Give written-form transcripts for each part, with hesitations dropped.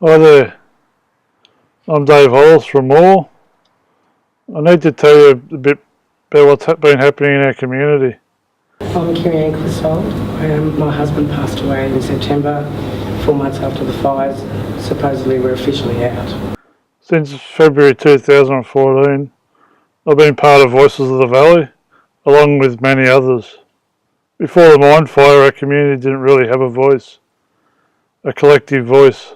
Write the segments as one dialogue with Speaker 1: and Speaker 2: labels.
Speaker 1: Hi there, I'm Dave Hollis from Moore. I need to tell you a bit about what's been happening in our community.
Speaker 2: I'm Kerry Clissold. My husband passed away in September, 4 months after the fires. Supposedly we're officially out.
Speaker 1: Since February 2014, I've been part of Voices of the Valley, along with many others. Before the mine fire, our community didn't really have a voice, a collective voice.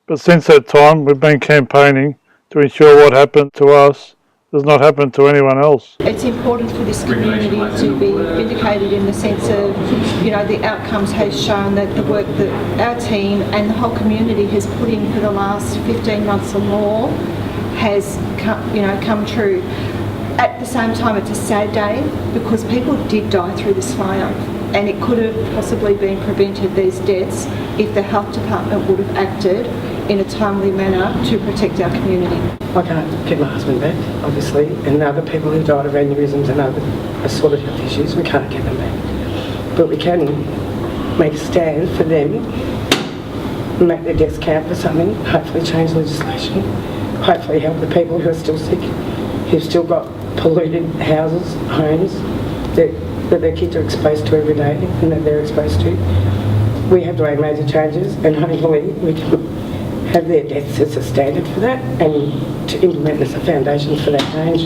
Speaker 1: But since that time, we've been campaigning to ensure what happened to us does not happen to anyone else.
Speaker 3: It's important for this community to be vindicated in the sense of, the outcomes has shown that the work that our team and the whole community has put in for the last 15 months or more has come true. At the same time, it's a sad day because people did die through this fire, and it could have possibly been prevented, these deaths, if the health department would have acted in a timely manner to protect our community.
Speaker 2: I can't get my husband back, obviously, and other people who died of aneurysms and other assorted health issues, we can't get them back. But we can make a stand for them, make their deaths count for something, hopefully change legislation, hopefully help the people who are still sick, who've still got polluted houses, homes, that their kids are exposed to every day and that they're exposed to. We have to make major changes, and hopefully we can have their deaths as a standard for that and to implement as a foundation for that change.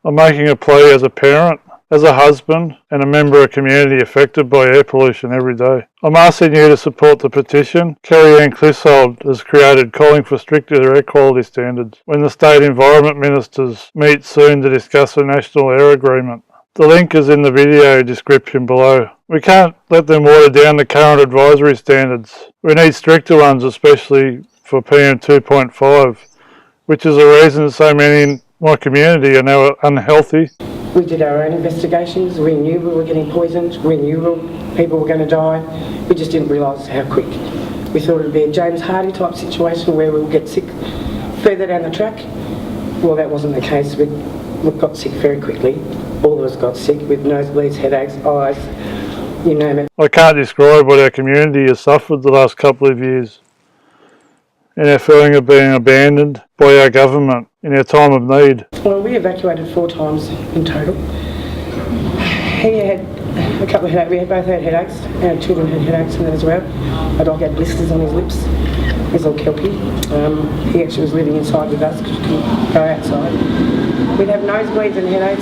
Speaker 1: I'm making a plea as a parent, as a husband and a member of a community affected by air pollution every day. I'm asking you to support the petition Kerry Clissold has created calling for stricter air quality standards when the State Environment Ministers meet soon to discuss a National Air Agreement. The link is in the video description below. We can't let them water down the current advisory standards. We need stricter ones, especially for PM 2.5, which is the reason so many in my community are now unhealthy.
Speaker 2: We did our own investigations. We knew we were getting poisoned. We knew people were going to die. We just didn't realise how quick. We thought it would be a James Hardy type situation where we would get sick further down the track. Well, that wasn't the case. We got sick very quickly. All of us got sick with nosebleeds, headaches, eyes, you name it.
Speaker 1: I can't describe what our community has suffered the last couple of years, and our feeling of being abandoned by our government in our time of need.
Speaker 2: Well, we evacuated 4 times in total. He had a couple of headaches. We both had headaches. Our children had headaches and that as well. My dog had blisters on his lips. He's all kelpie. He actually was living inside with us because he couldn't go outside. We'd have nosebleeds and headaches,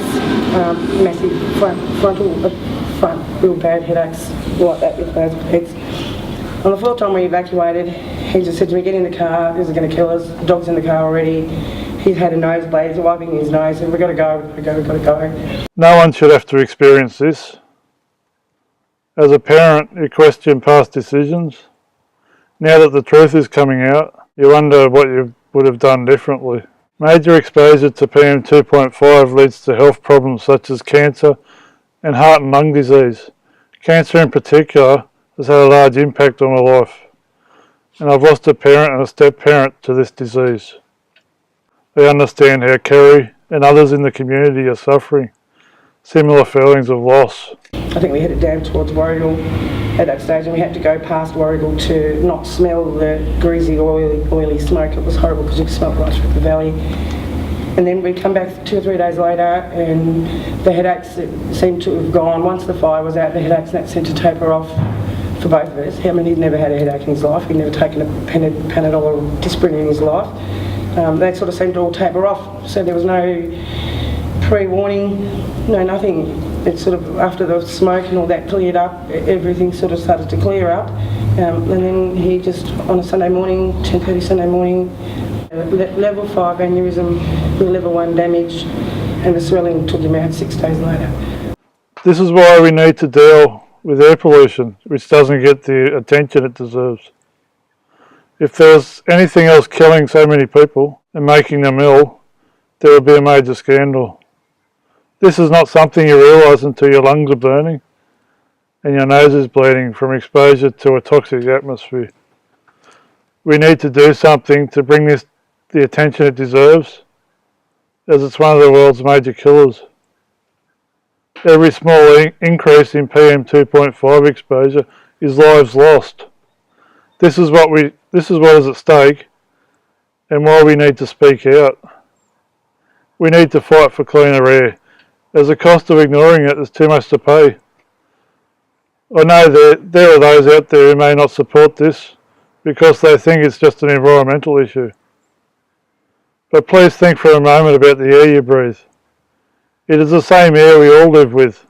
Speaker 2: massive front, real bad headaches like that with nosebleeds. On the 4th time we evacuated, he just said to me, get in the car, this is going to kill us, the dog's in the car already. He's had a nosebleed, he's wiping his nose, and we've got to go, we've got to go.
Speaker 1: No one should have to experience this. As a parent, you question past decisions. Now that the truth is coming out, you wonder what you would have done differently. Major exposure to PM 2.5 leads to health problems such as cancer and heart and lung disease. Cancer in particular has had a large impact on my life, and I've lost a parent and a step-parent to this disease. I understand how Kerry and others in the community are suffering similar feelings of loss.
Speaker 2: I think we headed down towards Warragul at that stage, and we had to go past Warragul to not smell the greasy, oily smoke. It was horrible because you could smell it right through the valley. And then we come back 2 or 3 days later, and the headaches seemed to have gone. Once the fire was out, the headaches seemed to taper off for both of us. He'd never had a headache in his life. He'd never taken a Panadol or Disprin in his life. They sort of seemed to all taper off. So there was no pre-warning, no nothing. It sort of, after the smoke and all that cleared up, everything sort of started to clear up. And then he just, on a Sunday morning, 10:30 Sunday morning, level 5 aneurysm, level 1 damage, and the swelling took him out 6 days later.
Speaker 1: This is why we need to deal with air pollution, which doesn't get the attention it deserves. If there's anything else killing so many people and making them ill, there will be a major scandal. This is not something you realise until your lungs are burning and your nose is bleeding from exposure to a toxic atmosphere. We need to do something to bring this the attention it deserves, as it's one of the world's major killers. Every small increase in PM 2.5 exposure is lives lost. This is what is at stake, and why we need to speak out. We need to fight for cleaner air. As a cost of ignoring it, there's too much to pay. I know there are those out there who may not support this because they think it's just an environmental issue. But please think for a moment about the air you breathe. It is the same air we all live with.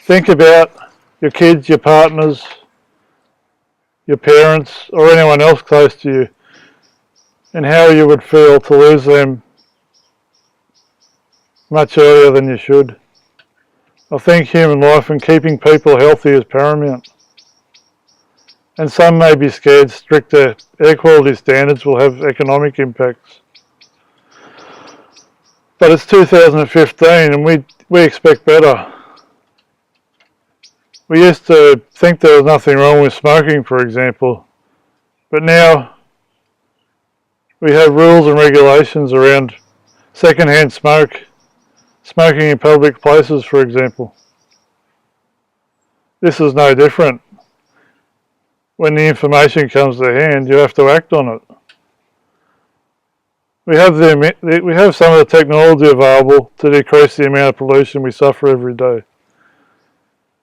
Speaker 1: Think about your kids, your partners, your parents, or anyone else close to you, and how you would feel to lose them much earlier than you should. I think human life and keeping people healthy is paramount. And some may be scared stricter air quality standards will have economic impacts. But it's 2015 and we expect better. We used to think there was nothing wrong with smoking, for example, but now we have rules and regulations around secondhand smoking in public places, for example. This is no different. When the information comes to hand, you have to act on it. We have some of the technology available to decrease the amount of pollution we suffer every day.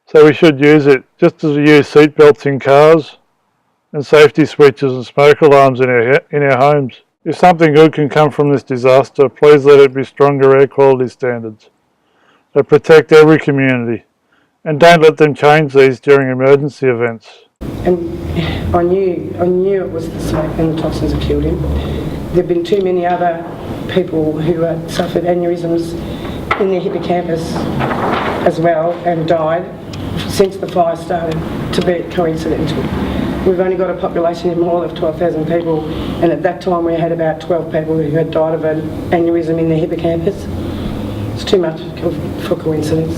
Speaker 1: So we should use it, just as we use seat belts in cars and safety switches and smoke alarms in our homes. If something good can come from this disaster, please let it be stronger air quality standards that protect every community, and don't let them change these during emergency events.
Speaker 2: And I knew it was the smoke and the toxins that killed him. There have been too many other people who had suffered aneurysms in their hippocampus as well and died since the fire started to be coincidental. We've only got a population in Moyle of 12,000 people, and at that time we had about 12 people who had died of an aneurysm in their hippocampus. It's too much for coincidence.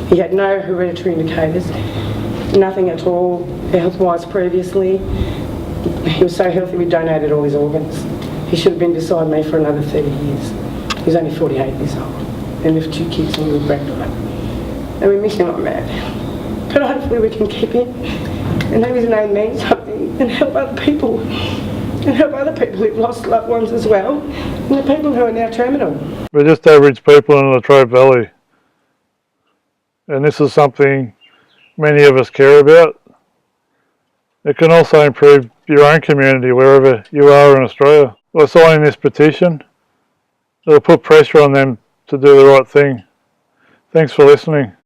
Speaker 2: He had no hereditary indicators, nothing at all health-wise previously. He was so healthy we donated all his organs. He should have been beside me for another 30 years. He's only 48 years old, and with 2 kids and a little granddaughter. And we miss him like mad. But hopefully we can keep him and have his name mean something and help other people. And help other people who've lost loved ones as well, and the people who are now terminal.
Speaker 1: We're just average people in the Latrobe Valley. And this is something many of us care about. It can also improve your own community wherever you are in Australia. By signing this petition, it'll put pressure on them to do the right thing. Thanks for listening.